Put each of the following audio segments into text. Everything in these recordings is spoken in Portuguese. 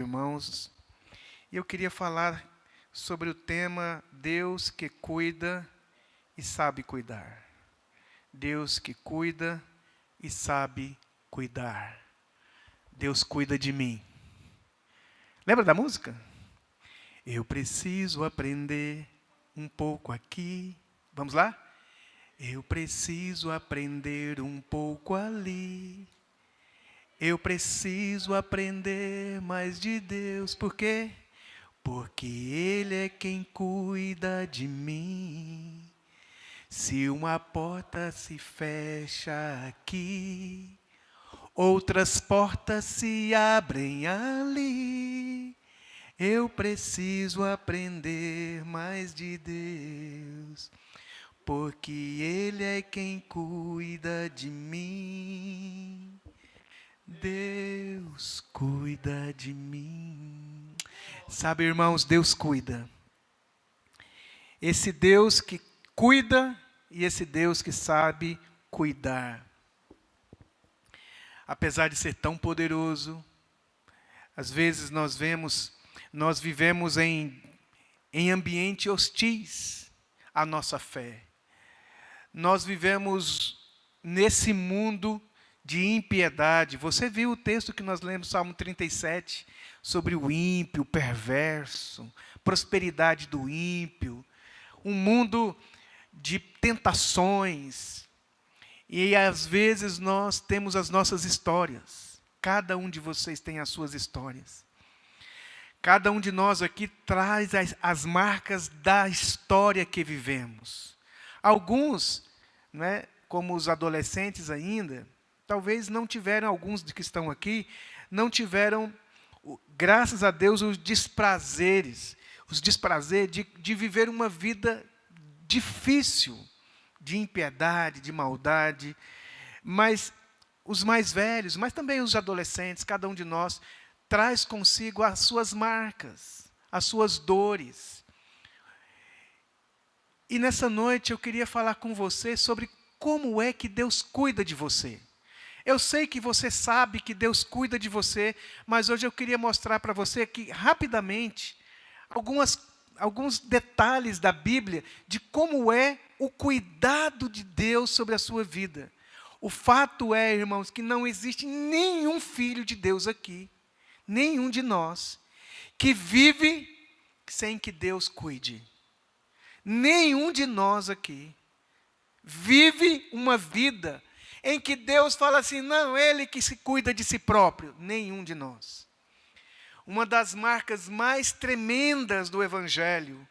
Irmãos, eu queria falar sobre o tema Deus que cuida e sabe cuidar. Deus que cuida e sabe cuidar. Deus cuida de mim. Lembra da música? Eu preciso aprender um pouco aqui. Vamos lá? Eu preciso aprender um pouco ali. Eu preciso aprender mais de Deus. Por quê? Porque Ele é quem cuida de mim. Se uma porta se fecha aqui, outras portas se abrem ali. Eu preciso aprender mais de Deus, porque Ele é quem cuida de mim. Deus cuida de mim. Sabe, irmãos, Deus cuida. Esse Deus que cuida e esse Deus que sabe cuidar. Apesar de ser tão poderoso, às vezes nós vivemos em ambientes hostis à nossa fé. Nós vivemos nesse mundo de impiedade. Você viu o texto que nós lemos, Salmo 37, sobre o ímpio, o perverso, prosperidade do ímpio, um mundo de tentações. E às vezes nós temos as nossas histórias. Cada um de vocês tem as suas histórias. Cada um de nós aqui traz as marcas da história que vivemos. Alguns, né, como os adolescentes ainda, talvez não tiveram, alguns que estão aqui, não tiveram, graças a Deus, os desprazeres de viver uma vida difícil, de impiedade, de maldade. Mas os mais velhos, mas também os adolescentes, cada um de nós, traz consigo as suas marcas, as suas dores. E nessa noite eu queria falar com você sobre como é que Deus cuida de você. Eu sei que você sabe que Deus cuida de você, mas hoje eu queria mostrar para você que, rapidamente, alguns detalhes da Bíblia de como é o cuidado de Deus sobre a sua vida. O fato é, irmãos, que não existe nenhum filho de Deus aqui, nenhum de nós, que vive sem que Deus cuide. Nenhum de nós aqui vive uma vida em que Deus fala assim, não, Ele que se cuida de si próprio. Nenhum de nós. Uma das marcas mais tremendas do Evangelho,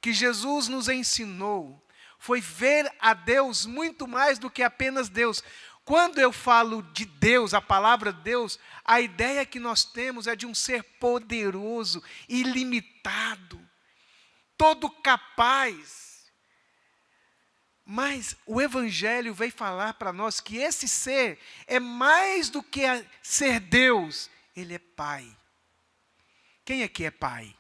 que Jesus nos ensinou, foi ver a Deus muito mais do que apenas Deus. Quando eu falo de Deus, a palavra Deus, a ideia que nós temos é de um ser poderoso, ilimitado, todo capaz. Mas o Evangelho veio falar para nós que esse ser é mais do que ser Deus, Ele é Pai. Quem aqui é pai?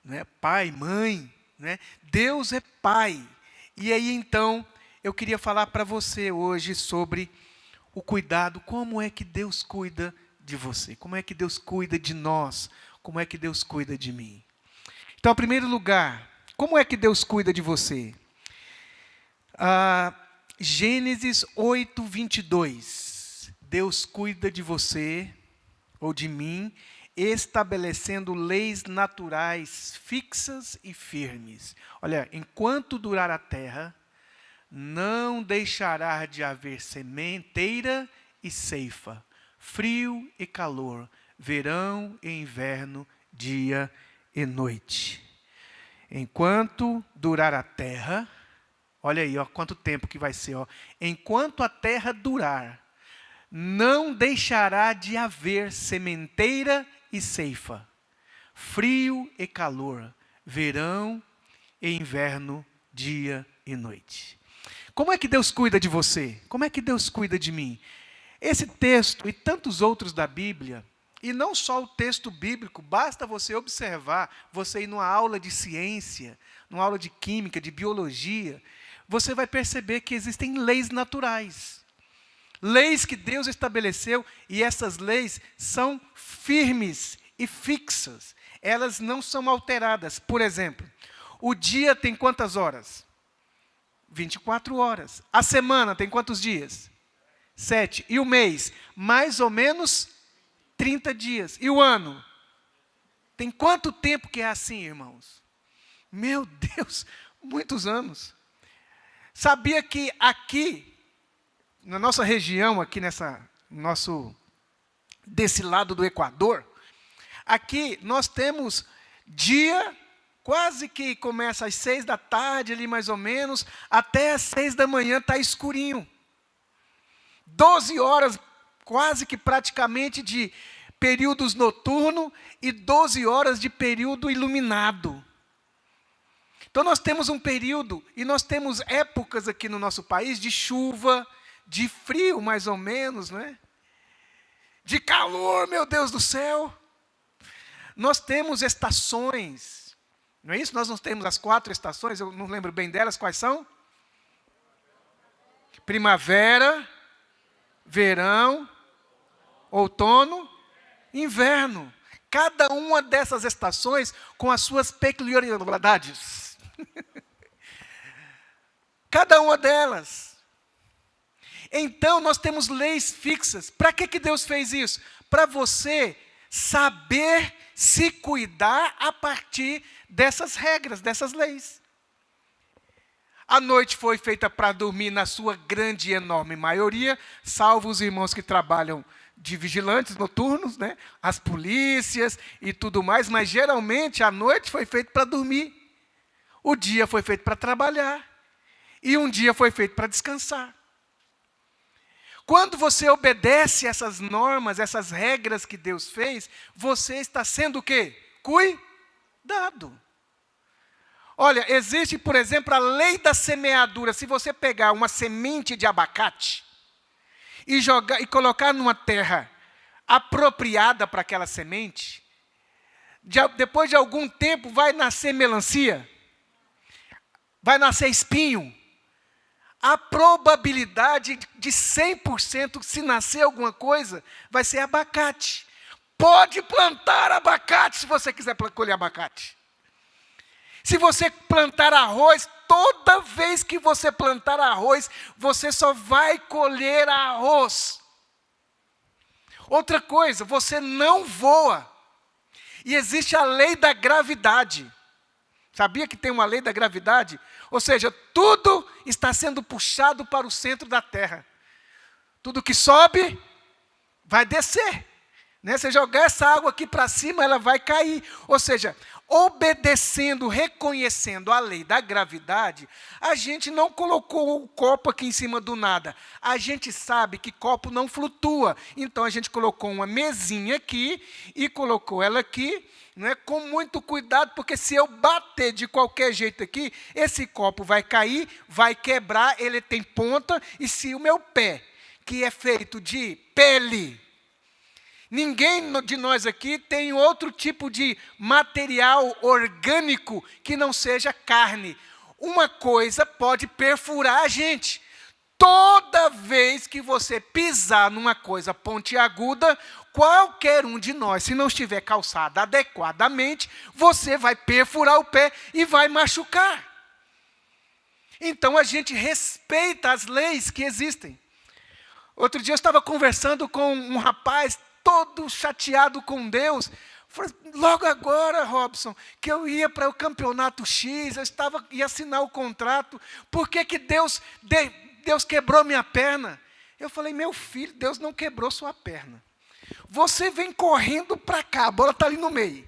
Não é? Pai, mãe, né? Deus é Pai. E aí então, eu queria falar para você hoje sobre o cuidado, como é que Deus cuida de você, como é que Deus cuida de nós, como é que Deus cuida de mim. Então, em primeiro lugar, como é que Deus cuida de você? Gênesis 8, 22. Deus cuida de você, ou de mim, estabelecendo leis naturais fixas e firmes. Olha, enquanto durar a terra, não deixará de haver sementeira e ceifa, frio e calor, verão e inverno, dia e noite. Enquanto durar a terra, olha aí, ó, quanto tempo que vai ser. Ó. Enquanto a terra durar, não deixará de haver sementeira e ceifa, frio e calor, verão e inverno, dia e noite. Como é que Deus cuida de você? Como é que Deus cuida de mim? Esse texto e tantos outros da Bíblia, e não só o texto bíblico, basta você observar, você ir numa aula de ciência, numa aula de química, de biologia, você vai perceber que existem leis naturais. Leis que Deus estabeleceu, e essas leis são firmes e fixas. Elas não são alteradas. Por exemplo, o dia tem quantas horas? 24 horas. A semana tem quantos dias? 7. E o mês? Mais ou menos 30 dias. E o ano? Tem quanto tempo que é assim, irmãos? Meu Deus, muitos anos. Sabia que aqui, na nossa região, aqui desse lado do Equador, aqui nós temos dia, quase que começa às 6 da tarde, ali mais ou menos, até às 6 da manhã está escurinho. 12 horas, quase que praticamente de períodos noturno e 12 horas de período iluminado. Então nós temos um período, e nós temos épocas aqui no nosso país de chuva, de frio mais ou menos, né? De calor, meu Deus do céu. Nós temos estações, não é isso? Nós não temos as 4 estações, eu não lembro bem delas, quais são? Primavera, verão, outono, inverno. Cada uma dessas estações com as suas peculiaridades. Cada uma delas. Então, nós temos leis fixas. Para que Deus fez isso? Para você saber se cuidar a partir dessas regras, dessas leis. A noite foi feita para dormir na sua grande e enorme maioria, salvo os irmãos que trabalham de vigilantes noturnos, né? As polícias e tudo mais, mas geralmente a noite foi feita para dormir. O dia foi feito para trabalhar. E um dia foi feito para descansar. Quando você obedece essas normas, essas regras que Deus fez, você está sendo o quê? Cuidado. Olha, existe, por exemplo, a lei da semeadura. Se você pegar uma semente de abacate e colocar numa terra apropriada para aquela semente, depois de algum tempo vai nascer melancia, vai nascer espinho. A probabilidade de 100%, se nascer alguma coisa, vai ser abacate. Pode plantar abacate se você quiser colher abacate. Se você plantar arroz, toda vez que você plantar arroz, você só vai colher arroz. Outra coisa, você não voa. E existe a lei da gravidade. Sabia que tem uma lei da gravidade? Ou seja, tudo está sendo puxado para o centro da Terra. Tudo que sobe, vai descer. Né? Se jogar essa água aqui para cima, ela vai cair. Ou seja, obedecendo, reconhecendo a lei da gravidade, a gente não colocou o copo aqui em cima do nada. A gente sabe que copo não flutua. Então, a gente colocou uma mesinha aqui e colocou ela aqui, não é, com muito cuidado, porque se eu bater de qualquer jeito aqui, esse copo vai cair, vai quebrar, ele tem ponta, e se o meu pé, que é feito de pele, ninguém de nós aqui tem outro tipo de material orgânico que não seja carne. Uma coisa pode perfurar a gente. Toda vez que você pisar numa coisa pontiaguda, qualquer um de nós, se não estiver calçado adequadamente, você vai perfurar o pé e vai machucar. Então a gente respeita as leis que existem. Outro dia eu estava conversando com um rapaz todo chateado com Deus. Falei, logo agora, Robson, que eu ia para o campeonato X, ia assinar o contrato, por que Deus quebrou minha perna? Eu falei, meu filho, Deus não quebrou sua perna. Você vem correndo para cá, a bola está ali no meio.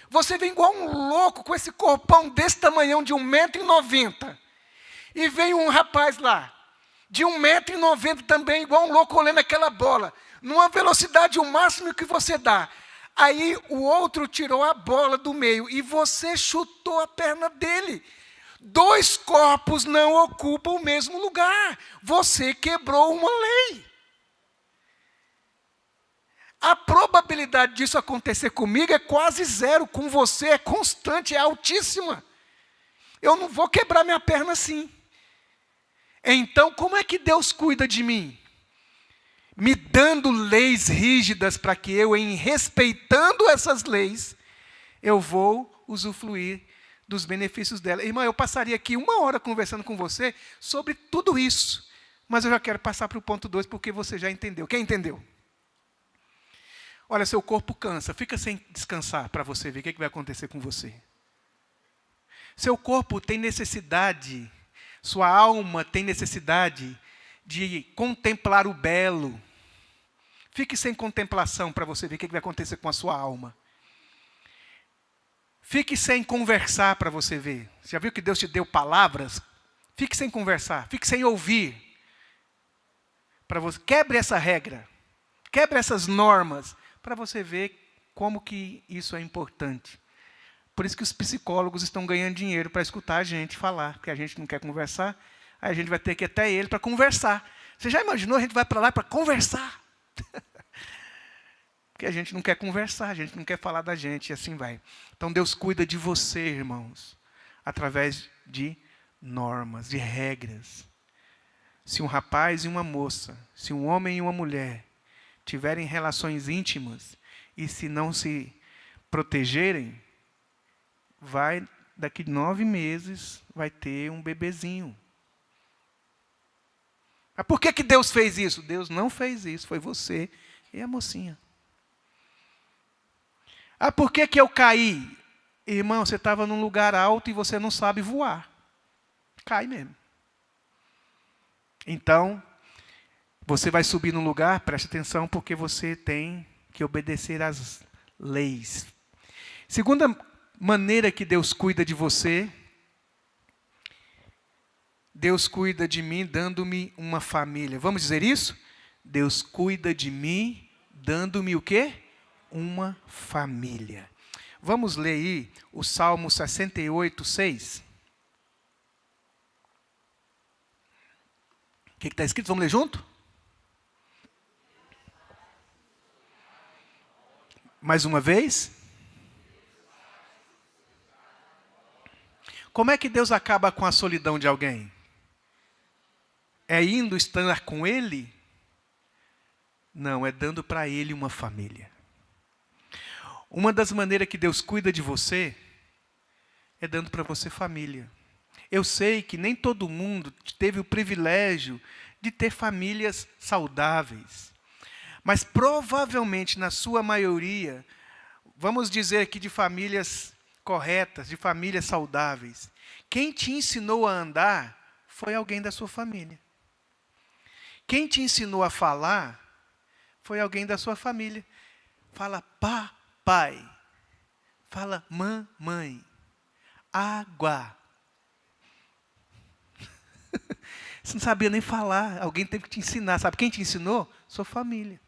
Você vem igual um louco, com esse corpão desse tamanhão de 1,90 m. E vem um rapaz lá, de 1,90 m também, igual um louco, olhando aquela bola, numa velocidade o máximo que você dá. Aí o outro tirou a bola do meio e você chutou a perna dele. 2 corpos não ocupam o mesmo lugar. Você quebrou uma lei. A probabilidade disso acontecer comigo é quase zero. Com você é constante, é altíssima. Eu não vou quebrar minha perna assim. Então, como é que Deus cuida de mim? me dando leis rígidas para que eu, em respeitando essas leis, eu vou usufruir dos benefícios dela. Irmão, eu passaria aqui 1 hora conversando com você sobre tudo isso, mas eu já quero passar para o ponto 2, porque você já entendeu. Quem entendeu? Olha, seu corpo cansa, fica sem descansar para você ver o que vai acontecer com você. Seu corpo tem necessidade, sua alma tem necessidade de contemplar o belo. Fique sem contemplação para você ver o que vai acontecer com a sua alma. Fique sem conversar para você ver. Você já viu que Deus te deu palavras? Fique sem conversar, fique sem ouvir. Para você, quebre essa regra, quebre essas normas, para você ver como que isso é importante. Por isso que os psicólogos estão ganhando dinheiro para escutar a gente falar, porque a gente não quer conversar, aí a gente vai ter que ir até ele para conversar. Você já imaginou? A gente vai para lá para conversar. Porque a gente não quer conversar, a gente não quer falar da gente, e assim vai. Então Deus cuida de você, irmãos, através de normas, de regras. Se um rapaz e uma moça, se um homem e uma mulher tiverem relações íntimas e se não se protegerem, daqui 9 meses vai ter um bebezinho. Mas por que Deus fez isso? Deus não fez isso, foi você e a mocinha. Por que eu caí? Irmão, você estava num lugar alto e você não sabe voar. Cai mesmo. Então, você vai subir num lugar, preste atenção, porque você tem que obedecer às leis. Segunda maneira que Deus cuida de você, Deus cuida de mim dando-me uma família. Vamos dizer isso? Deus cuida de mim dando-me o quê? Uma família. Vamos ler aí o Salmo 68, 6. O que está escrito? Vamos ler junto? Mais uma vez. Como é que Deus acaba com a solidão de alguém? É indo estar com Ele? Não, é dando para Ele uma família. Uma das maneiras que Deus cuida de você é dando para você família. Eu sei que nem todo mundo teve o privilégio de ter famílias saudáveis. Mas provavelmente, na sua maioria, vamos dizer aqui de famílias corretas, de famílias saudáveis, quem te ensinou a andar foi alguém da sua família. Quem te ensinou a falar foi alguém da sua família. Fala papai, fala mamãe, água. Você não sabia nem falar, alguém teve que te ensinar. Sabe quem te ensinou? Sua família.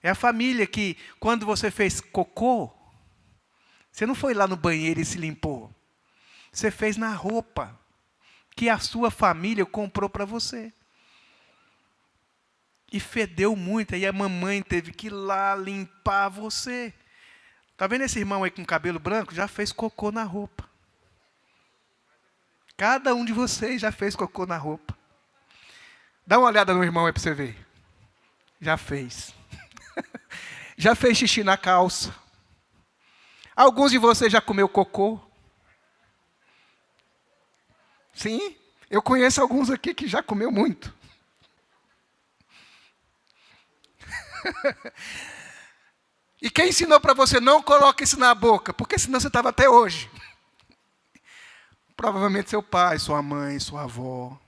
É a família que, quando você fez cocô, você não foi lá no banheiro e se limpou. Você fez na roupa que a sua família comprou para você. E fedeu muito, aí a mamãe teve que ir lá limpar você. Está vendo esse irmão aí com cabelo branco? Já fez cocô na roupa. Cada um de vocês já fez cocô na roupa. Dá uma olhada no irmão aí para você ver. Já fez. Já fez xixi na calça. Alguns de vocês já comeu cocô. Sim, eu conheço alguns aqui que já comeu muito. E quem ensinou para você não coloque isso na boca? Porque senão você estava até hoje. Provavelmente seu pai, sua mãe, sua avó.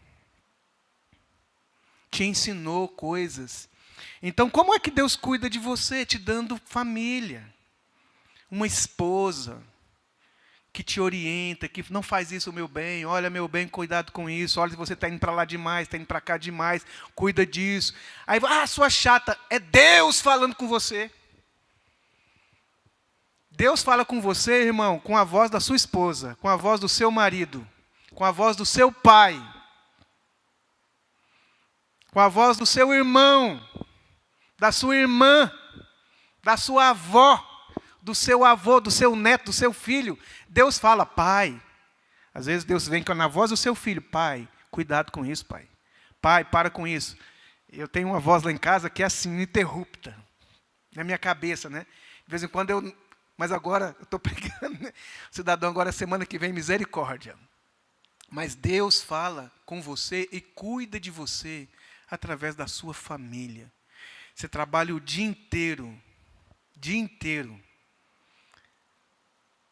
Te ensinou coisas. Então, como é que Deus cuida de você? Te dando família. Uma esposa que te orienta, que não faz isso, meu bem. Olha, meu bem, cuidado com isso. Olha, você está indo para lá demais, está indo para cá demais. Cuida disso. Aí, sua chata. É Deus falando com você. Deus fala com você, irmão, com a voz da sua esposa, com a voz do seu marido, com a voz do seu pai, com a voz do seu irmão, da sua irmã, da sua avó, do seu avô, do seu neto, do seu filho. Deus fala, pai. Às vezes Deus vem na voz do seu filho, pai, cuidado com isso, pai. Pai, para com isso. Eu tenho uma voz lá em casa que é assim, ininterrupta. Na minha cabeça, né? De vez em quando mas agora eu estou pregando, né? Cidadão, agora semana que vem, misericórdia. Mas Deus fala com você e cuida de você através da sua família. Você trabalha o dia inteiro.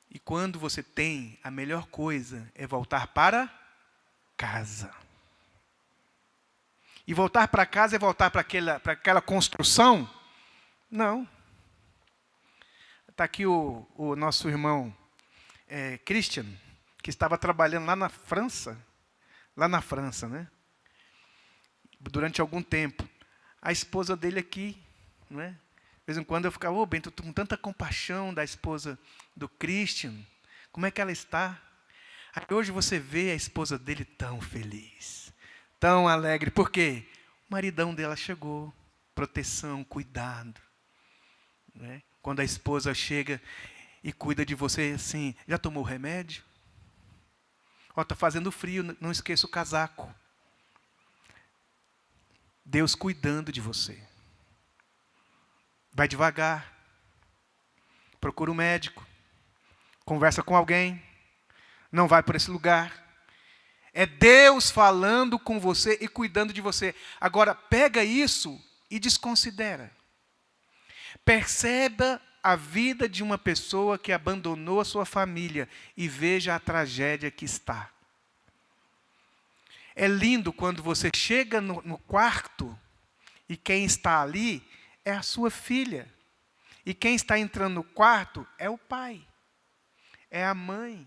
E quando você tem, a melhor coisa é voltar para casa. E voltar para casa é voltar para aquela construção? Não. Está aqui o nosso irmão Christian, que estava trabalhando lá na França, né? Durante algum tempo. A esposa dele aqui, não é? De vez em quando eu ficava, Bento, estou com tanta compaixão da esposa do Christian, como é que ela está? Aí hoje você vê a esposa dele tão feliz, tão alegre, por quê? O maridão dela chegou, proteção, cuidado, né? Quando a esposa chega e cuida de você assim, já tomou o remédio? Está fazendo frio, não esqueça o casaco. Deus cuidando de você. Vai devagar. Procura um médico. Conversa com alguém. Não vai por esse lugar. É Deus falando com você e cuidando de você. Agora, pega isso e desconsidera. Perceba a vida de uma pessoa que abandonou a sua família e veja a tragédia que está. É lindo quando você chega no quarto e quem está ali é a sua filha. E quem está entrando no quarto é o pai, é a mãe.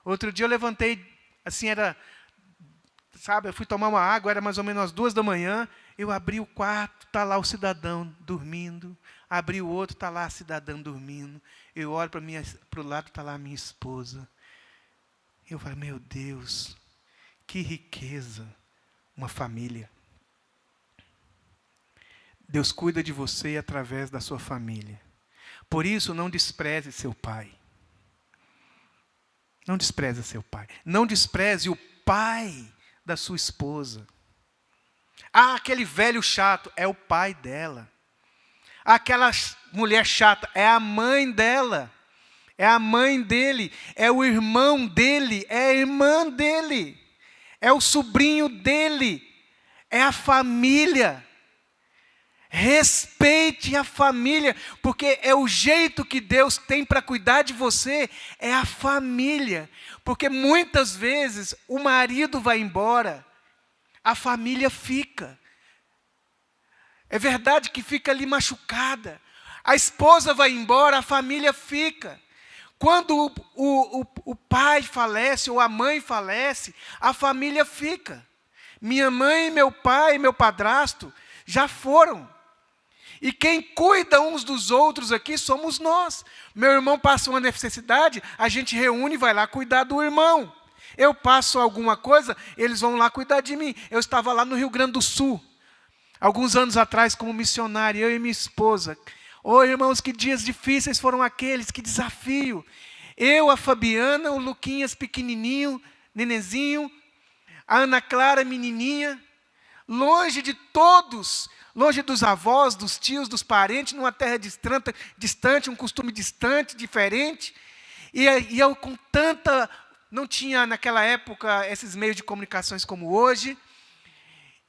Outro dia eu levantei, assim eu fui tomar uma água, era mais ou menos às 2h, eu abri o quarto, está lá o cidadão dormindo. Abri o outro, está lá a cidadã dormindo. Eu olho para o lado, está lá a minha esposa. Eu falo, meu Deus, que riqueza, uma família. Deus cuida de você através da sua família. Por isso, não despreze seu pai. Não despreze seu pai. Não despreze o pai da sua esposa. Aquele velho chato é o pai dela. Aquela mulher chata é a mãe dela. É a mãe dele. É o irmão dele. É a irmã dele. É o sobrinho dele. É a família. Respeite a família, porque é o jeito que Deus tem para cuidar de você, é a família. Porque muitas vezes o marido vai embora, a família fica. É verdade que fica ali machucada. A esposa vai embora, a família fica. Quando o pai falece ou a mãe falece, a família fica. Minha mãe, meu pai, meu padrasto já foram. E quem cuida uns dos outros aqui somos nós. Meu irmão passa uma necessidade, a gente reúne e vai lá cuidar do irmão. Eu passo alguma coisa, eles vão lá cuidar de mim. Eu estava lá no Rio Grande do Sul, alguns anos atrás, como missionário, eu e minha esposa. Irmãos, que dias difíceis foram aqueles, que desafio. Eu, a Fabiana, o Luquinhas pequenininho, nenenzinho, a Ana Clara, menininha, longe de todos, longe dos avós, dos tios, dos parentes, numa terra distante, um costume distante, diferente. E eu com tanta... Não tinha naquela época esses meios de comunicações como hoje.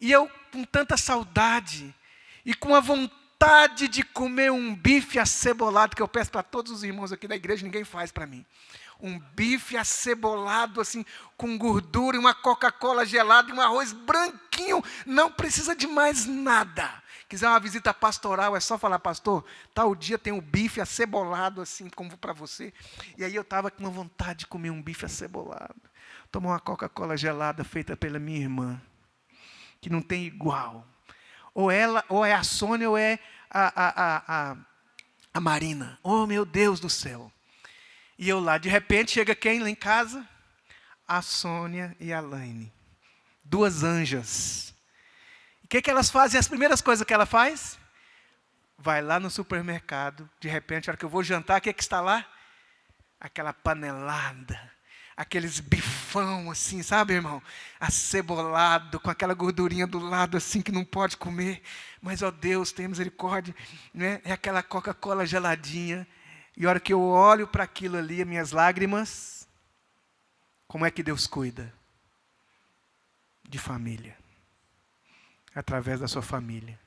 E eu com tanta saudade e com a vontade de comer um bife acebolado, que eu peço para todos os irmãos aqui da igreja, ninguém faz para mim. Um bife acebolado, assim, com gordura, e uma Coca-Cola gelada, e um arroz branquinho, não precisa de mais nada. Quiser uma visita pastoral, é só falar, pastor, tal dia tem um bife acebolado, assim, como para você. E aí eu estava com uma vontade de comer um bife acebolado. Tomar uma Coca-Cola gelada feita pela minha irmã, que não tem igual. Ou é a Sônia, ou é a Marina. Oh, meu Deus do céu. E eu lá, de repente, chega quem lá em casa? A Sônia e a Laine. 2 anjas. O que elas fazem? As primeiras coisas que ela faz? Vai lá no supermercado. De repente, na hora que eu vou jantar, o que está lá? Aquela panelada. aqueles bifão assim, sabe, irmão? Acebolado, com aquela gordurinha do lado assim que não pode comer. Mas, ó Deus, tenha misericórdia, né? É aquela Coca-Cola geladinha. E a hora que eu olho para aquilo ali, as minhas lágrimas, como é que Deus cuida? De família. Através da sua família.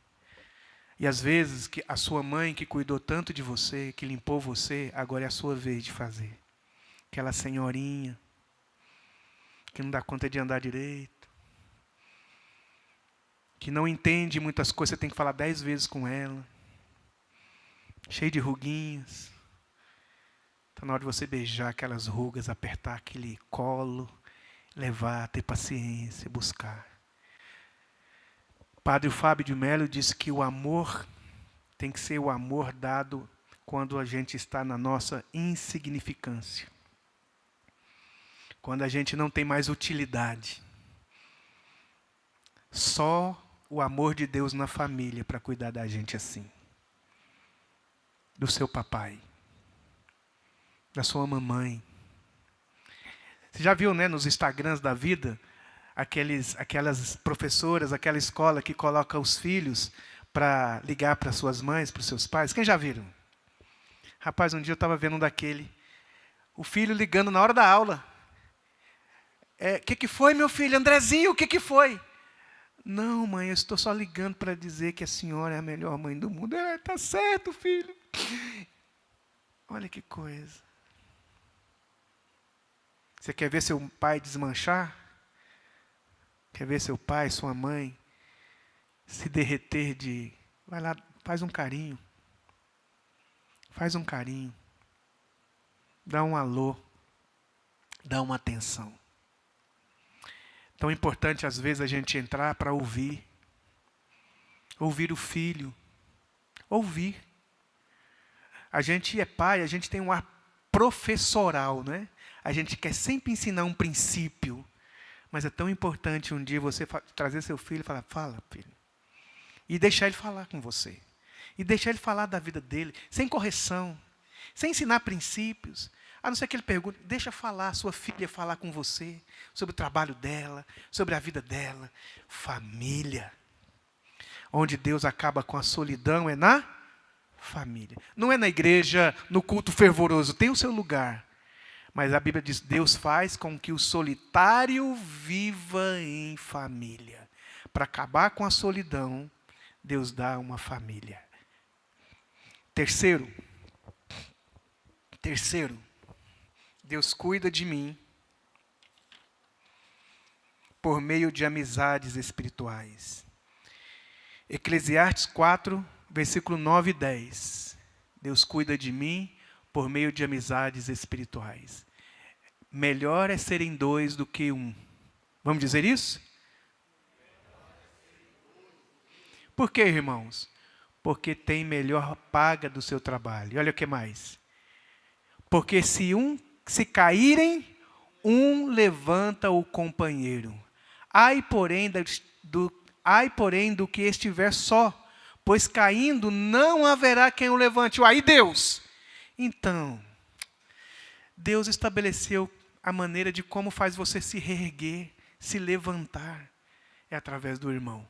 E às vezes, que a sua mãe que cuidou tanto de você, que limpou você, agora é a sua vez de fazer. Aquela senhorinha que não dá conta de andar direito, que não entende muitas coisas, você tem que falar 10 vezes com ela, cheio de ruguinhas. Está na hora de você beijar aquelas rugas, apertar aquele colo, levar, ter paciência, buscar. Padre Fábio de Mello disse que o amor tem que ser o amor dado quando a gente está na nossa insignificância. Quando a gente não tem mais utilidade. Só o amor de Deus na família para cuidar da gente assim. Do seu papai. Da sua mamãe. Você já viu, né, nos Instagrams da vida, aquelas professoras, aquela escola que coloca os filhos para ligar para suas mães, para os seus pais? Quem já viram? Rapaz, um dia eu estava vendo um daquele. O filho ligando na hora da aula. Que foi, meu filho? Andrezinho, o que foi? Não, mãe, eu estou só ligando para dizer que a senhora é a melhor mãe do mundo. Tá certo, filho. Olha que coisa. Você quer ver seu pai desmanchar? Quer ver seu pai, sua mãe se derreter de... Vai lá, faz um carinho. Faz um carinho. Dá um alô. Dá uma atenção. Tão importante às vezes a gente entrar para ouvir. Ouvir o filho. Ouvir. A gente é pai, a gente tem um ar professoral, né? A gente quer sempre ensinar um princípio. Mas é tão importante um dia você trazer seu filho e falar, fala, filho. E deixar ele falar com você. E deixar ele falar da vida dele, sem correção, sem ensinar princípios. A não ser que ele pergunte, deixa falar, sua filha falar com você, sobre o trabalho dela, sobre a vida dela. Família. Onde Deus acaba com a solidão é na família. Não é na igreja, no culto fervoroso, tem o seu lugar. Mas a Bíblia diz, Deus faz com que o solitário viva em família. Para acabar com a solidão, Deus dá uma família. Terceiro, Deus cuida de mim por meio de amizades espirituais. Eclesiastes 4, versículo 9 e 10. Deus cuida de mim por meio de amizades espirituais. Melhor é serem dois do que um. Vamos dizer isso? Por quê, irmãos? Porque tem melhor paga do seu trabalho. E olha o que mais. Porque se caírem, um levanta o companheiro. Ai, porém, do que estiver só, pois caindo não haverá quem o levante. Aí Deus. Então, Deus estabeleceu a maneira de como faz você se reerguer, se levantar. É através do irmão.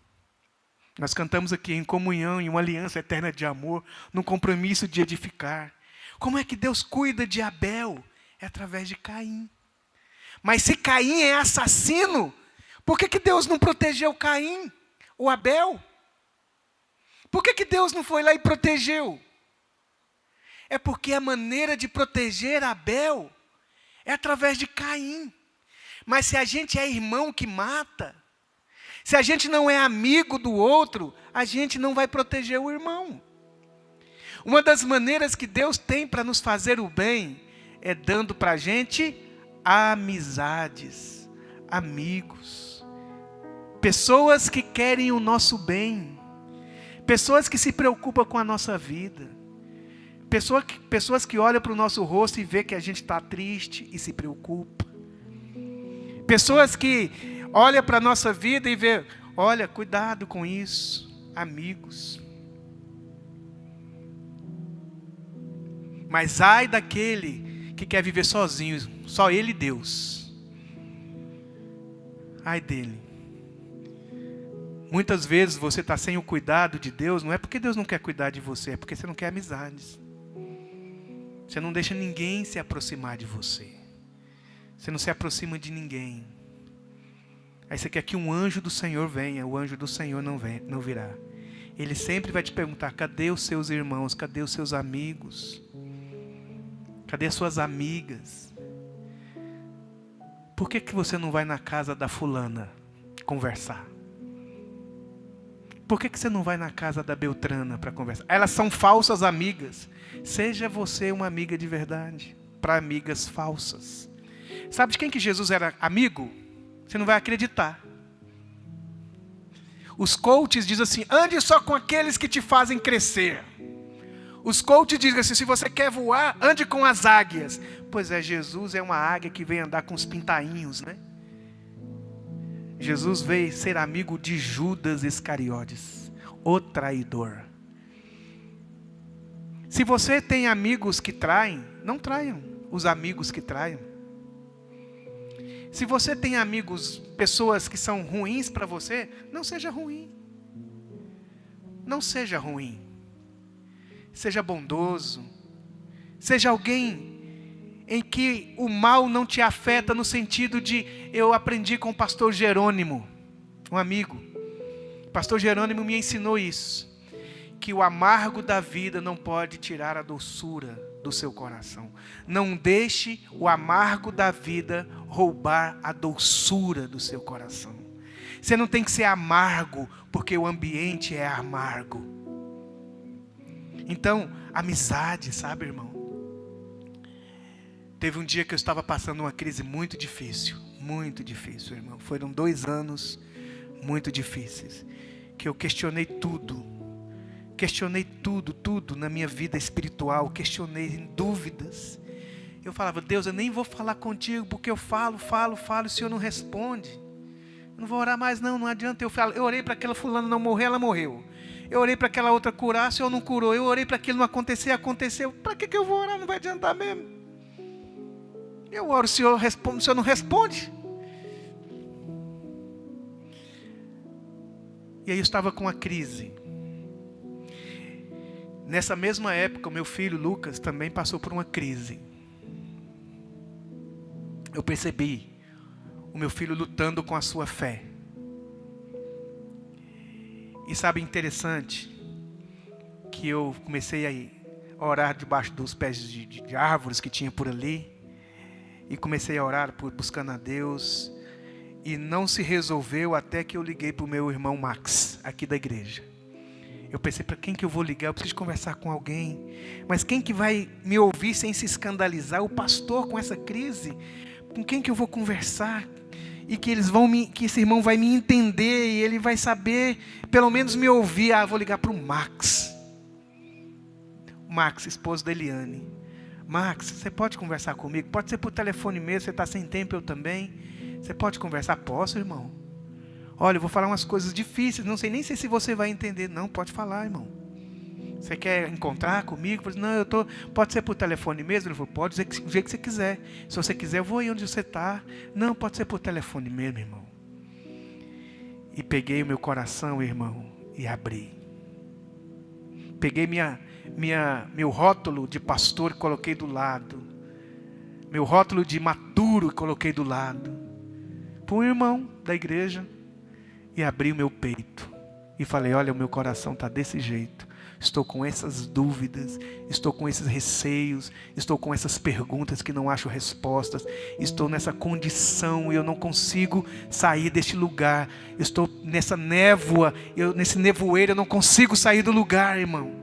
Nós cantamos aqui em comunhão, em uma aliança eterna de amor, num compromisso de edificar. Como é que Deus cuida de Abel? É através de Caim. Mas se Caim é assassino, por que Deus não protegeu Caim, ou Abel? Por que Deus não foi lá e protegeu? É porque a maneira de proteger Abel é através de Caim. Mas se a gente é irmão que mata, se a gente não é amigo do outro, a gente não vai proteger o irmão. Uma das maneiras que Deus tem para nos fazer o bem é dando para a gente amizades, amigos, pessoas que querem o nosso bem, pessoas que se preocupam com a nossa vida, pessoas que olham para o nosso rosto e vê que a gente está triste e se preocupa, pessoas que olham para a nossa vida e vê, olha, cuidado com isso, amigos. Mas ai daquele que quer viver sozinho, só ele e Deus. Ai dele. Muitas vezes você está sem o cuidado de Deus, não é porque Deus não quer cuidar de você, é porque você não quer amizades. Você não deixa ninguém se aproximar de você. Você não se aproxima de ninguém. Aí você quer que um anjo do Senhor venha, o anjo do Senhor não virá. Ele sempre vai te perguntar, cadê os seus irmãos, cadê os seus amigos? Cadê as suas amigas? Por que você não vai na casa da fulana conversar? Por que você não vai na casa da Beltrana para conversar? Elas são falsas amigas. Seja você uma amiga de verdade, para amigas falsas. Sabe de quem que Jesus era amigo? Você não vai acreditar. Os coaches dizem assim, ande só com aqueles que te fazem crescer. Os coaches dizem assim, se você quer voar, ande com as águias. Pois é, Jesus é uma águia que vem andar com os pintainhos, né? Jesus veio ser amigo de Judas Iscariotes, o traidor. Se você tem amigos que traem, não traiam os amigos que traiam. Se você tem amigos, pessoas que são ruins para você, não seja ruim. Não seja ruim. Seja bondoso. Seja alguém em que o mal não te afeta no sentido de, eu aprendi com o pastor Jerônimo, um amigo. O pastor Jerônimo me ensinou isso, que o amargo da vida não pode tirar a doçura do seu coração. Não deixe o amargo da vida roubar a doçura do seu coração. Você não tem que ser amargo, porque o ambiente é amargo. Então, amizade, sabe, irmão? Teve um dia que eu estava passando uma crise muito difícil, irmão. Foram 2 anos muito difíceis, que eu questionei tudo na minha vida espiritual, questionei em dúvidas. Eu falava, Deus, eu nem vou falar contigo, porque eu falo, e o Senhor não responde. Eu não vou orar mais não adianta. Eu orei para aquela fulana não morrer, ela morreu. Eu orei para aquela outra curar, o Senhor não curou. Eu orei para aquilo não acontecer, aconteceu. Para que eu vou orar? Não vai adiantar mesmo. Eu oro, o Senhor não responde. E aí eu estava com uma crise. Nessa mesma época, o meu filho Lucas também passou por uma crise. Eu percebi o meu filho lutando com a sua fé. E sabe, interessante, que eu comecei a orar debaixo dos pés de árvores que tinha por ali. E comecei a orar buscando a Deus. E não se resolveu até que eu liguei para o meu irmão Max, aqui da igreja. Eu pensei, para quem que eu vou ligar? Eu preciso conversar com alguém. Mas quem que vai me ouvir sem se escandalizar? O pastor com essa crise? Com quem que eu vou conversar? E que que esse irmão vai me entender e ele vai saber, pelo menos me ouvir. Vou ligar para o Max. O Max, esposo da Eliane. Max, você pode conversar comigo? Pode ser por telefone mesmo, você está sem tempo, eu também. Você pode conversar? Posso, irmão? Olha, eu vou falar umas coisas difíceis, não sei nem se você vai entender. Não, pode falar, irmão. Você quer encontrar comigo? Eu falei, não, pode ser por telefone mesmo? Ele falou, pode ser do jeito que você quiser. Se você quiser, eu vou aí onde você está. Não, pode ser por telefone mesmo, irmão. E peguei o meu coração, irmão, e abri. Peguei meu rótulo de pastor e coloquei do lado. Meu rótulo de maturo e coloquei do lado. Para um irmão da igreja. E abri o meu peito. E falei, olha, o meu coração está desse jeito. Estou com essas dúvidas. Estou com esses receios. Estou com essas perguntas que não acho respostas. Estou nessa condição e eu não consigo sair deste lugar. Estou nessa névoa. Nesse nevoeiro eu não consigo sair do lugar, irmão.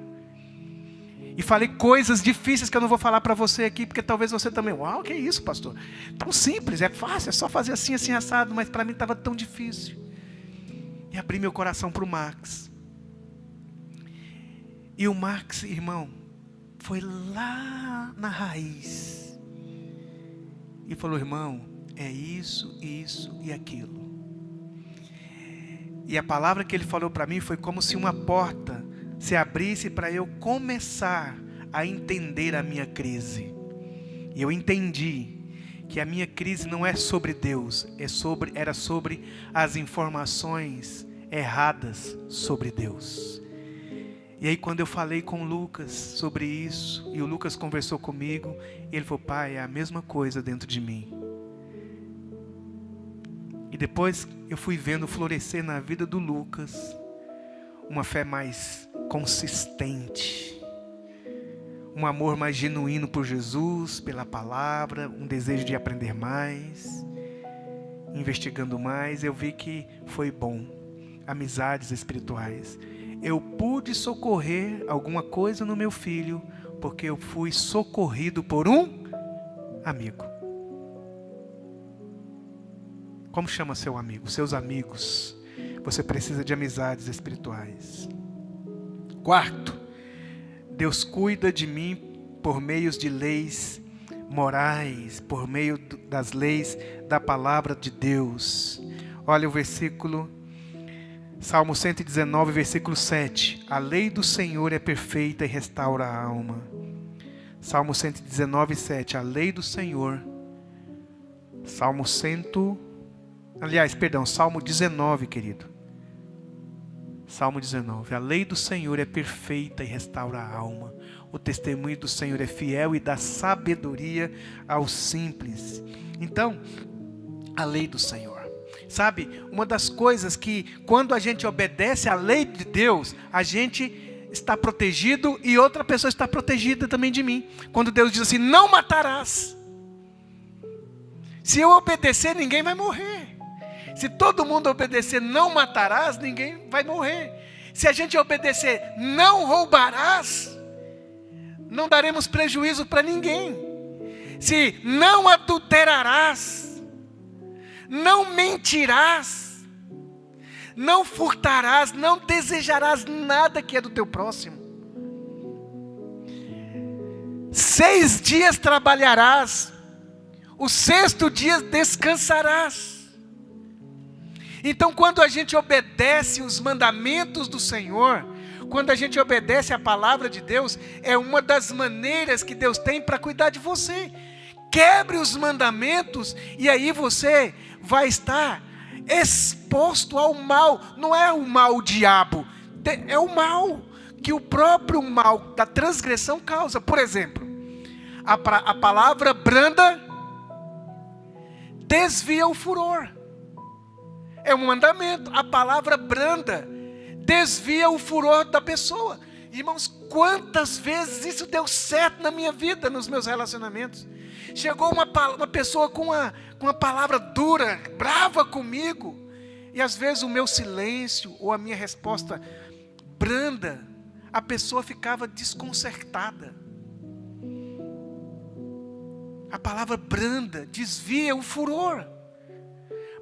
E falei coisas difíceis que eu não vou falar para você aqui, porque talvez você também, uau, que é isso, pastor? Tão simples, é fácil, é só fazer assim, assim, assado, mas para mim estava tão difícil. E abri meu coração para o Max. E o Max, irmão, foi lá na raiz. E falou, irmão, é isso, isso e aquilo. E a palavra que ele falou para mim foi como se uma porta se abrisse para eu começar a entender a minha crise. E eu entendi que a minha crise não é sobre Deus, era sobre as informações erradas sobre Deus. E aí quando eu falei com o Lucas sobre isso, e o Lucas conversou comigo, e ele falou: pai, é a mesma coisa dentro de mim. E depois eu fui vendo florescer na vida do Lucas uma fé mais consistente, um amor mais genuíno por Jesus, pela palavra, um desejo de aprender mais, investigando mais. Eu vi que foi bom. Amizades espirituais. Eu pude socorrer alguma coisa no meu filho, porque eu fui socorrido por um amigo. Como chama seu amigo? Seus amigos. Você precisa de amizades espirituais. Quarto, Deus cuida de mim por meio de leis morais, por meio das leis da palavra de Deus. Olha o versículo, Salmo 119, versículo 7. A lei do Senhor é perfeita e restaura a alma. Salmo 119, 7. A lei do Senhor. Salmo 19, querido. Salmo 19. A lei do Senhor é perfeita e restaura a alma. O testemunho do Senhor é fiel e dá sabedoria aos simples. Então, a lei do Senhor. Sabe, uma das coisas que quando a gente obedece à lei de Deus, a gente está protegido e outra pessoa está protegida também de mim. Quando Deus diz assim: não matarás. Se eu obedecer, ninguém vai morrer. Se todo mundo obedecer, não matarás, ninguém vai morrer. Se a gente obedecer, não roubarás, não daremos prejuízo para ninguém. Se não adulterarás, não mentirás, não furtarás, não desejarás nada que é do teu próximo. 6 dias trabalharás, o 6º dia descansarás. Então, quando a gente obedece os mandamentos do Senhor, quando a gente obedece a palavra de Deus, é uma das maneiras que Deus tem para cuidar de você. Quebre os mandamentos e aí você vai estar exposto ao mal. Não é o mal o diabo, é o mal que o próprio mal da transgressão causa. Por exemplo, a palavra branda desvia o furor. É um mandamento. A palavra branda desvia o furor da pessoa. Irmãos, quantas vezes isso deu certo na minha vida, nos meus relacionamentos. Chegou uma pessoa com uma palavra dura, brava comigo, e às vezes o meu silêncio ou a minha resposta branda, a pessoa ficava desconcertada. A palavra branda desvia o furor,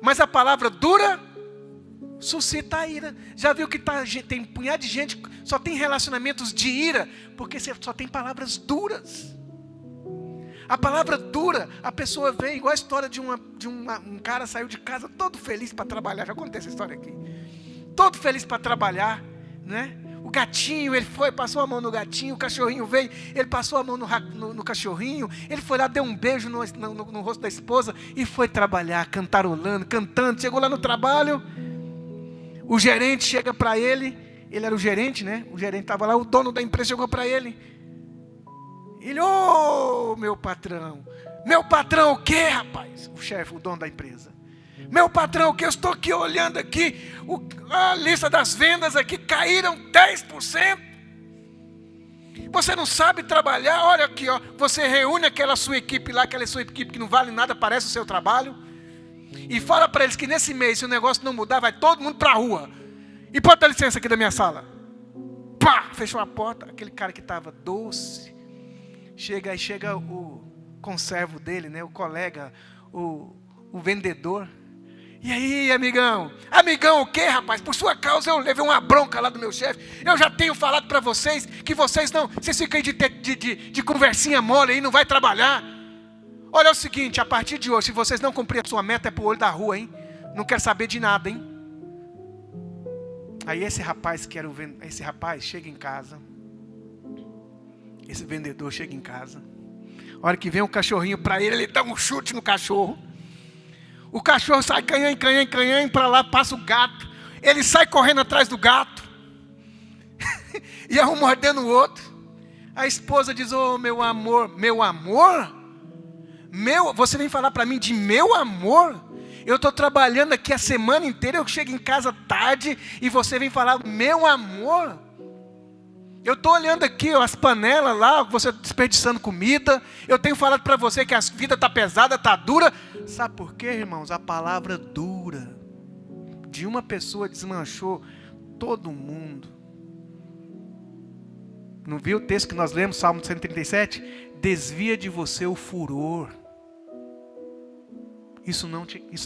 mas a palavra dura suscita a ira. Já viu que tem um punhado de gente só tem relacionamentos de ira, porque só tem palavras duras. A palavra dura, a pessoa vem, igual a história de um cara saiu de casa todo feliz para trabalhar. Já contei essa história aqui. Todo feliz para trabalhar, né? O gatinho, ele foi, passou a mão no gatinho, o cachorrinho veio, ele passou a mão no cachorrinho, ele foi lá, deu um beijo no rosto da esposa e foi trabalhar, cantarolando, cantando. Chegou lá no trabalho, o gerente chega para ele era o gerente, né? O gerente estava lá, o dono da empresa chegou para ele. Ele: ô, meu patrão o quê, rapaz? O chefe, o dono da empresa. Meu patrão, o que eu estou aqui olhando aqui, a lista das vendas aqui caíram 10%. Você não sabe trabalhar, olha aqui, ó, você reúne aquela sua equipe lá, aquela sua equipe que não vale nada, parece o seu trabalho, e fala para eles que nesse mês, se o negócio não mudar, vai todo mundo para a rua. E pode dar licença aqui da minha sala. Pá, fechou a porta, aquele cara que estava doce, chega o conservo dele, né, o colega, o vendedor. E aí, amigão? Amigão o quê, rapaz? Por sua causa eu levei uma bronca lá do meu chefe. Eu já tenho falado para vocês que vocês ficam aí de conversinha mole aí, não vai trabalhar. Olha, é o seguinte, a partir de hoje, se vocês não cumprirem a sua meta, é pro olho da rua, hein? Não quero saber de nada, hein? Aí esse rapaz chega em casa. Esse vendedor chega em casa. A hora que vem um cachorrinho para ele, ele dá um chute no cachorro. O cachorro sai canhão, para lá, passa o gato. Ele sai correndo atrás do gato. E um mordendo o outro. A esposa diz: ô meu amor, você vem falar para mim de meu amor? Eu estou trabalhando aqui a semana inteira, eu chego em casa tarde e você vem falar meu amor? Eu estou olhando aqui as panelas lá, você desperdiçando comida. Eu tenho falado para você que a vida está pesada, está dura. Sabe por quê, irmãos? A palavra dura de uma pessoa desmanchou todo mundo. Não viu o texto que nós lemos, Salmo 137? Desvia de você o furor. Isso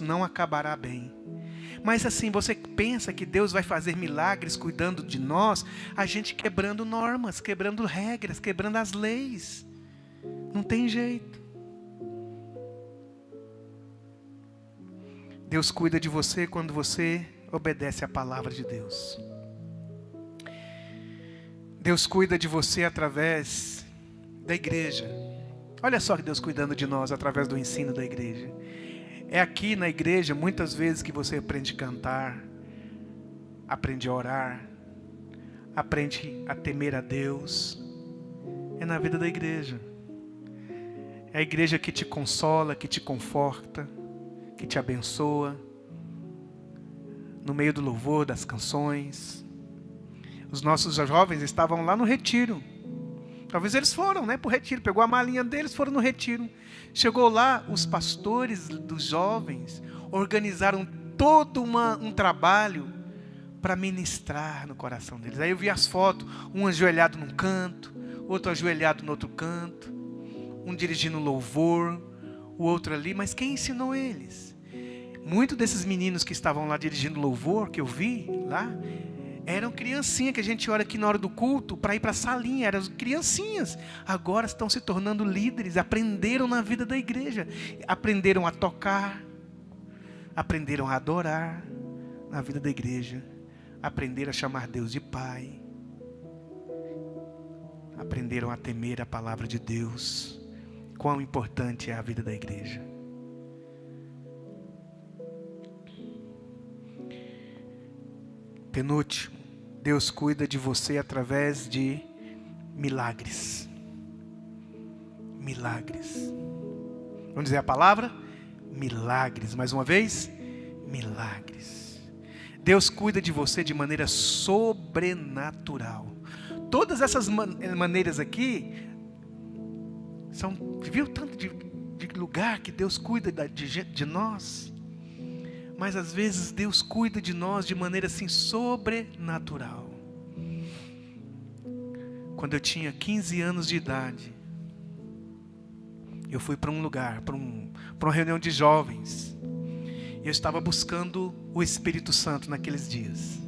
não acabará bem. Mas assim, você pensa que Deus vai fazer milagres cuidando de nós, a gente quebrando normas, quebrando regras, quebrando as leis. Não tem jeito. Deus cuida de você quando você obedece à palavra de Deus. Deus cuida de você através da igreja. Olha só que Deus cuidando de nós através do ensino da igreja. É aqui na igreja, muitas vezes, que você aprende a cantar, aprende a orar, aprende a temer a Deus. É na vida da igreja. É a igreja que te consola, que te conforta, que te abençoa. No meio do louvor, das canções. Os nossos jovens estavam lá no retiro. Talvez eles foram, para o retiro. Pegou a malinha deles, foram no retiro. Chegou lá, os pastores dos jovens organizaram todo um trabalho para ministrar no coração deles. Aí eu vi as fotos, um ajoelhado num canto, outro ajoelhado no outro canto, um dirigindo louvor, o outro ali. Mas quem ensinou eles? Muitos desses meninos que estavam lá dirigindo louvor, que eu vi lá, eram criancinhas que a gente olha aqui na hora do culto para ir para a salinha. Eram criancinhas. Agora estão se tornando líderes. Aprenderam na vida da igreja. Aprenderam a tocar. Aprenderam a adorar na vida da igreja. Aprenderam a chamar Deus de Pai. Aprenderam a temer a palavra de Deus. Quão importante é a vida da igreja. Penúltimo, Deus cuida de você através de milagres. Milagres. Vamos dizer a palavra? Milagres. Mais uma vez, milagres. Deus cuida de você de maneira sobrenatural. Todas essas maneiras aqui são, viu tanto de lugar que Deus cuida de nós. Mas às vezes Deus cuida de nós de maneira assim sobrenatural. Quando eu tinha 15 anos de idade, eu fui para um lugar, para uma reunião de jovens. E eu estava buscando o Espírito Santo naqueles dias.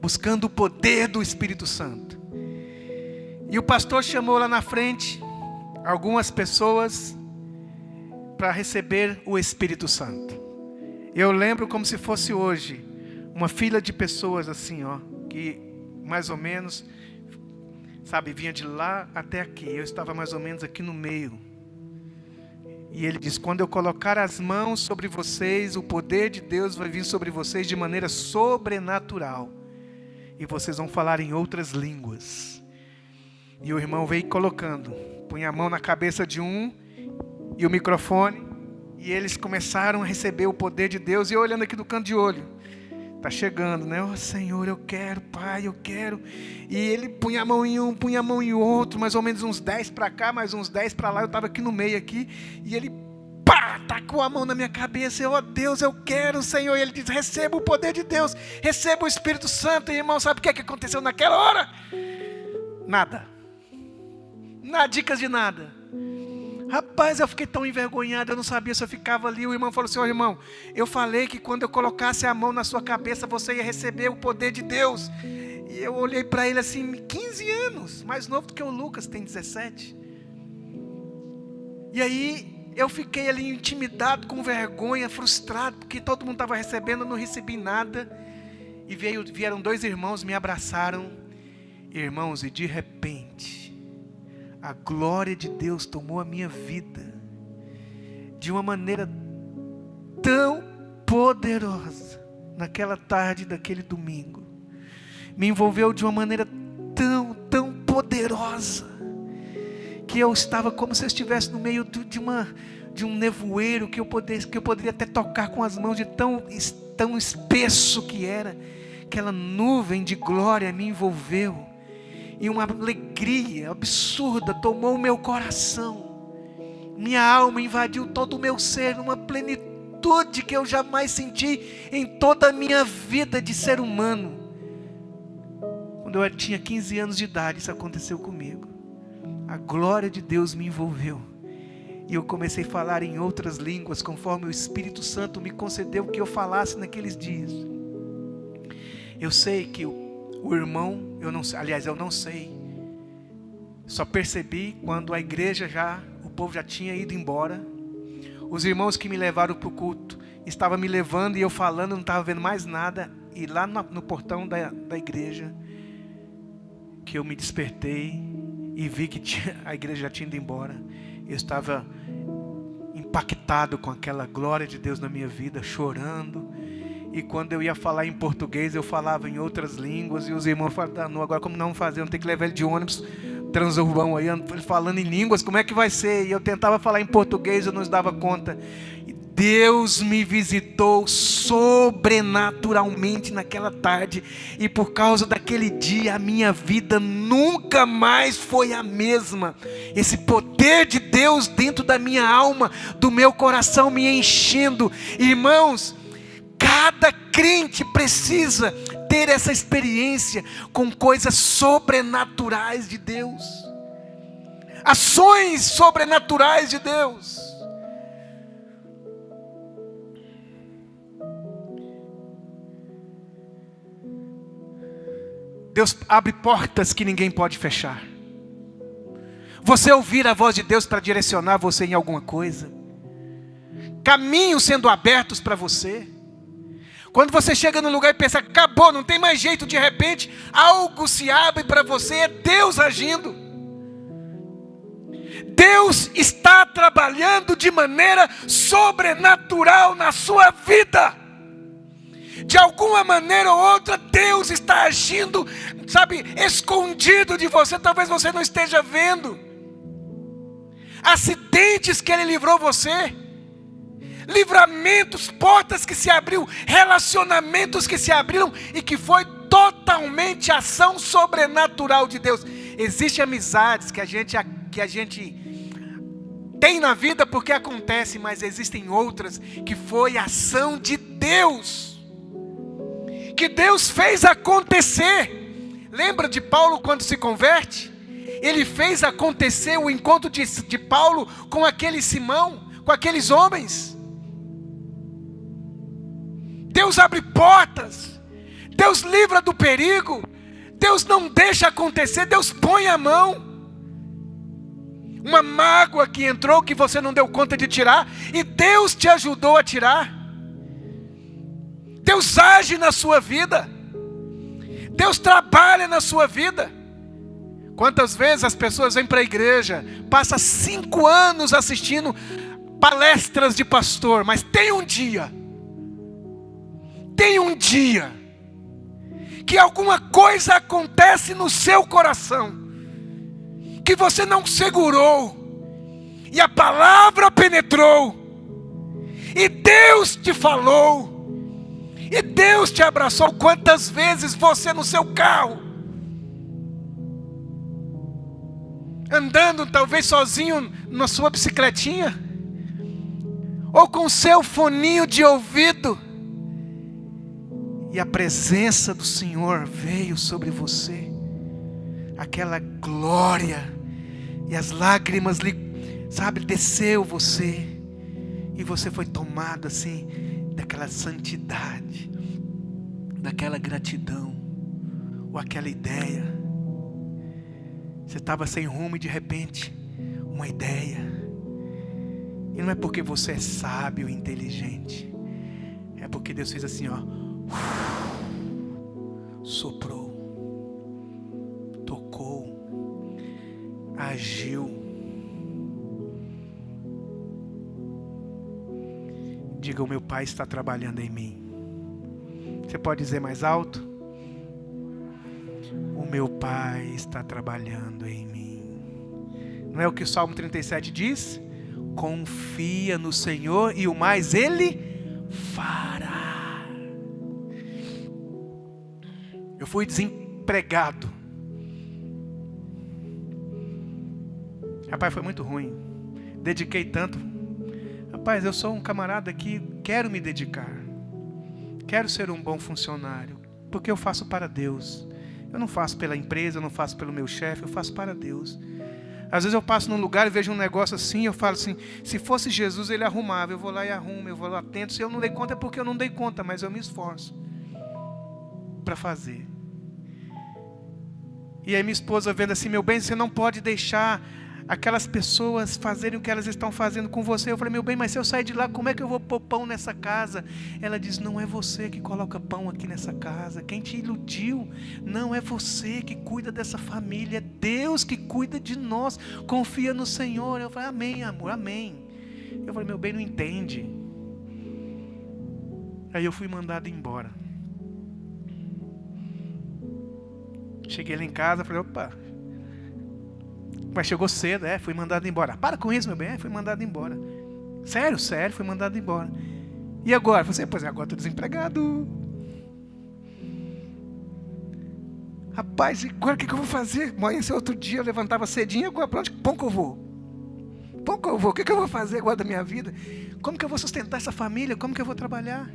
Buscando o poder do Espírito Santo. E o pastor chamou lá na frente algumas pessoas para receber o Espírito Santo. Eu lembro como se fosse hoje, uma fila de pessoas assim, que mais ou menos, vinha de lá até aqui. Eu estava mais ou menos aqui no meio. E ele diz: quando eu colocar as mãos sobre vocês, o poder de Deus vai vir sobre vocês de maneira sobrenatural. E vocês vão falar em outras línguas. E o irmão veio colocando, punha a mão na cabeça de um e o microfone. E eles começaram a receber o poder de Deus. E eu olhando aqui do canto de olho. Está chegando, né? Oh, Senhor, eu quero, Pai, eu quero. E ele punha a mão em um, punha a mão em outro. Mais ou menos uns 10 para cá, mais uns 10 para lá. Eu estava aqui no meio aqui. E ele, tacou a mão na minha cabeça. Eu, Deus, eu quero, Senhor. E ele diz: receba o poder de Deus. Receba o Espírito Santo. E irmão, sabe o que aconteceu naquela hora? Nada. Dicas de nada. Rapaz, eu fiquei tão envergonhado, eu não sabia se eu ficava ali. O irmão falou assim: irmão, eu falei que quando eu colocasse a mão na sua cabeça, você ia receber o poder de Deus. E eu olhei para ele assim, 15 anos, mais novo do que o Lucas, tem 17. E aí, eu fiquei ali intimidado, com vergonha, frustrado, porque todo mundo estava recebendo, eu não recebi nada. E vieram 2 irmãos, me abraçaram. Irmãos, e de repente, a glória de Deus tomou a minha vida de uma maneira tão poderosa naquela tarde daquele domingo. Me envolveu de uma maneira tão poderosa, que eu estava como se eu estivesse no meio de um nevoeiro que eu poderia até tocar com as mãos, de tão espesso que era. Aquela nuvem de glória me envolveu, e uma alegria absurda tomou o meu coração. Minha alma invadiu todo o meu ser, numa plenitude que eu jamais senti em toda a minha vida de ser humano. Quando eu tinha 15 anos de idade, isso aconteceu comigo. A glória de Deus me envolveu, e eu comecei a falar em outras línguas, conforme o Espírito Santo me concedeu que eu falasse naqueles dias. Eu sei que o irmão, eu não sei, só percebi quando a igreja o povo já tinha ido embora. Os irmãos que me levaram para o culto estavam me levando e eu falando, não estava vendo mais nada. E lá no portão da igreja, que eu me despertei e vi que a igreja já tinha ido embora. Eu estava impactado com aquela glória de Deus na minha vida, chorando. E quando eu ia falar em português, eu falava em outras línguas. E os irmãos falavam, agora como não fazer? Eu não tenho que levar ele de ônibus transurbão aí, falando em línguas, como é que vai ser? E eu tentava falar em português, eu não dava conta. E Deus me visitou sobrenaturalmente naquela tarde. E por causa daquele dia, a minha vida nunca mais foi a mesma. Esse poder de Deus dentro da minha alma, do meu coração, me enchendo. Irmãos, cada crente precisa ter essa experiência com coisas sobrenaturais de Deus, ações sobrenaturais de Deus. Deus abre portas que ninguém pode fechar. Você ouvir a voz de Deus para direcionar você em alguma coisa, caminhos sendo abertos para você. Quando você chega num lugar e pensa, acabou, não tem mais jeito, de repente, algo se abre para você, é Deus agindo. Deus está trabalhando de maneira sobrenatural na sua vida. De alguma maneira ou outra, Deus está agindo, escondido de você, talvez você não esteja vendo. Acidentes que Ele livrou você, livramentos, portas que se abriram, relacionamentos que se abriram, e que foi totalmente ação sobrenatural de Deus. Existem amizades que a gente tem na vida porque acontece, mas existem outras que foi ação de Deus, que Deus fez acontecer. Lembra de Paulo quando se converte? Ele fez acontecer o encontro de Paulo com aquele Simão, com aqueles homens. Deus abre portas, Deus livra do perigo, Deus não deixa acontecer, Deus põe a mão. Uma mágoa que entrou que você não deu conta de tirar, e Deus te ajudou a tirar. Deus age na sua vida, Deus trabalha na sua vida. Quantas vezes as pessoas vêm para a igreja, passam 5 anos assistindo palestras de pastor, mas tem um dia que alguma coisa acontece no seu coração, que você não segurou, e a palavra penetrou, e Deus te falou, e Deus te abraçou. Quantas vezes você no seu carro, andando talvez sozinho na sua bicicletinha, ou com seu foninho de ouvido, e a presença do Senhor veio sobre você, aquela glória, e as lágrimas desceu você, e você foi tomado assim, daquela santidade, daquela gratidão, ou aquela ideia. Você estava sem rumo e de repente, uma ideia. E não é porque você é sábio e inteligente, é porque Deus fez assim, soprou, tocou, agiu. Diga: o meu Pai está trabalhando em mim. Você pode dizer mais alto? O meu Pai está trabalhando em mim. Não é o que o Salmo 37 diz? Confia no Senhor e o mais Ele fará. Eu fui desempregado. Rapaz, foi muito ruim. Dediquei tanto. Rapaz, eu sou um camarada que quero me dedicar. Quero ser um bom funcionário. Porque eu faço para Deus. Eu não faço pela empresa, eu não faço pelo meu chefe, eu faço para Deus. Às vezes eu passo num lugar e vejo um negócio assim, eu falo assim, se fosse Jesus ele arrumava, eu vou lá e arrumo, eu vou lá atento. Se eu não dei conta é porque eu não dei conta, mas eu me esforço para fazer. E aí minha esposa vendo assim, meu bem, você não pode deixar aquelas pessoas fazerem o que elas estão fazendo com você. Eu falei, meu bem, mas se eu sair de lá, como é que eu vou pôr pão nessa casa? Ela diz, não é você que coloca pão aqui nessa casa. Quem te iludiu? Não é você que cuida dessa família. É Deus que cuida de nós. Confia no Senhor. Eu falei, amém, amor, amém. Eu falei, meu bem, não entende. Aí eu fui mandado embora. Cheguei lá em casa, falei, opa. Mas chegou cedo, fui mandado embora. Para com isso, meu bem, fui mandado embora. Sério, fui mandado embora. E agora? Você, pois agora estou desempregado. Rapaz, agora o que eu vou fazer? Amanhã, outro dia, eu levantava cedinho, agora para onde pão que eu vou? Pão que eu vou? O que eu vou fazer agora da minha vida? Como que eu vou sustentar essa família? Como que eu vou trabalhar?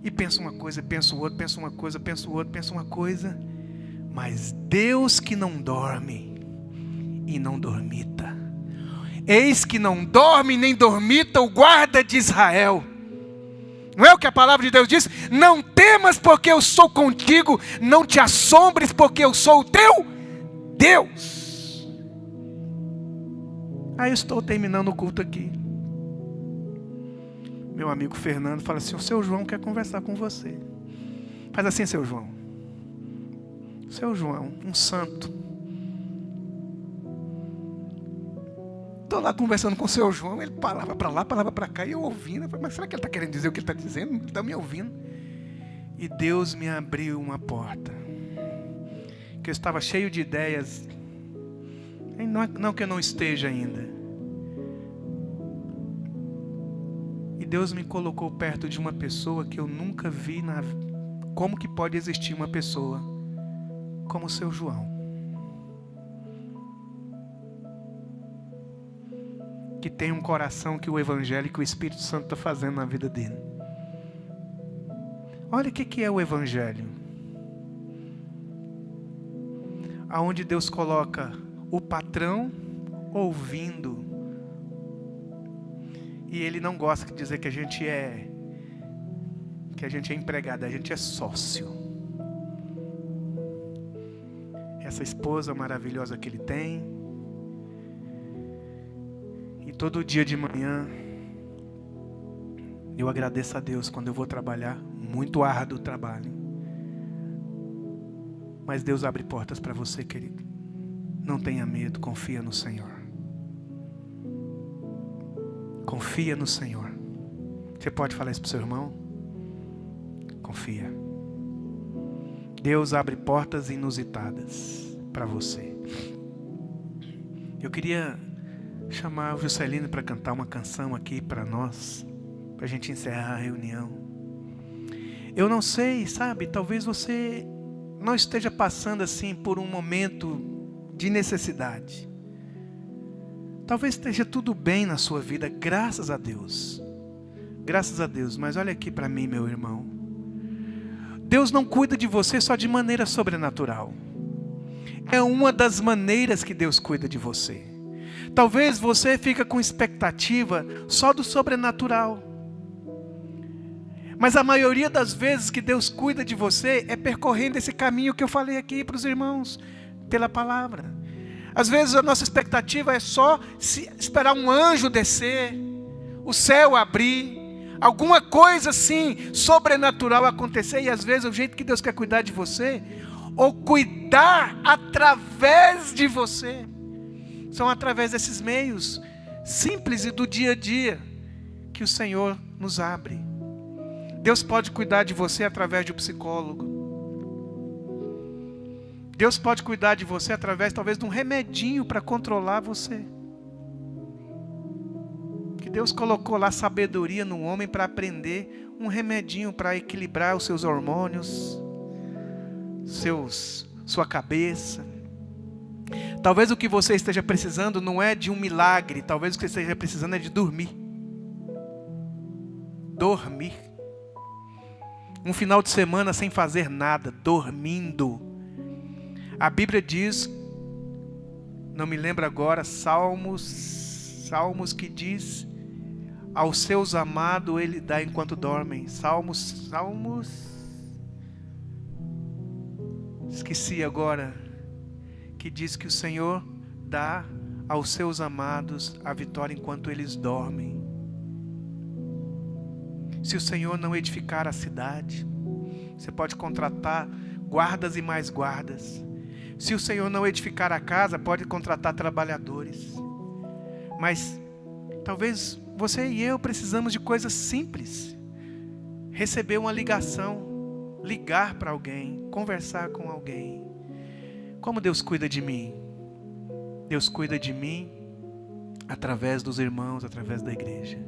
E penso uma coisa, penso outra, penso uma coisa, penso outra, penso uma coisa. Mas Deus que não dorme e não dormita. Eis que não dorme nem dormita o guarda de Israel. Não é o que a palavra de Deus diz? Não temas porque eu sou contigo, não te assombres porque eu sou o teu Deus. Aí eu estou terminando o culto aqui. Meu amigo Fernando fala assim, o seu João quer conversar com você. Faz assim, seu João. Seu João, um santo. Estou lá conversando com o seu João, ele falava para lá, falava para cá, e eu ouvindo. Eu falei, mas será que ele está querendo dizer o que ele está dizendo? Ele está me ouvindo. E Deus me abriu uma porta. Que eu estava cheio de ideias. Não que eu não esteja ainda. E Deus me colocou perto de uma pessoa que eu nunca vi. Como que pode existir uma pessoa como o seu João? Que tem um coração que o Evangelho, que o Espírito Santo está fazendo na vida dele. Olha o que é o Evangelho. Aonde Deus coloca o patrão ouvindo. E Ele não gosta de dizer que a gente é empregado, a gente é sócio. Essa esposa maravilhosa que Ele tem. Todo dia de manhã, eu agradeço a Deus quando eu vou trabalhar, muito árduo o trabalho. Mas Deus abre portas para você, querido. Não tenha medo, confia no Senhor. Confia no Senhor. Você pode falar isso para o seu irmão? Confia. Deus abre portas inusitadas para você. Eu queria chamar o Juscelino para cantar uma canção aqui para nós, para a gente encerrar a reunião. Eu não sei, sabe, talvez você não esteja passando assim por um momento de necessidade. Talvez esteja tudo bem na sua vida, graças a Deus. Graças a Deus, mas olha aqui para mim, meu irmão. Deus não cuida de você só de maneira sobrenatural. É uma das maneiras que Deus cuida de você. Talvez você fique com expectativa só do sobrenatural. Mas a maioria das vezes que Deus cuida de você é percorrendo esse caminho que eu falei aqui para os irmãos, pela palavra. Às vezes a nossa expectativa é só esperar um anjo descer, o céu abrir, alguma coisa assim sobrenatural acontecer. E às vezes o jeito que Deus quer cuidar de você, ou cuidar através de você, São através desses meios simples e do dia a dia que o Senhor nos abre. Deus pode cuidar de você através de um psicólogo. Deus pode cuidar de você através talvez de um remedinho para controlar você. Que Deus colocou lá sabedoria no homem para aprender um remedinho para equilibrar os seus hormônios, sua cabeça. Talvez o que você esteja precisando não é de um milagre, talvez o que você esteja precisando é de dormir. Dormir. Um final de semana sem fazer nada, dormindo. A Bíblia diz, não me lembro agora, Salmos que diz, aos seus amados ele dá enquanto dormem. Salmos, esqueci agora, que diz que o Senhor dá aos seus amados a vitória enquanto eles dormem. Se o Senhor não edificar a cidade, você pode contratar guardas e mais guardas. Se o Senhor não edificar a casa, pode contratar trabalhadores. Mas talvez você e eu precisamos de coisas simples. Receber uma ligação, ligar para alguém, conversar com alguém. Como Deus cuida de mim? Deus cuida de mim através dos irmãos, através da igreja.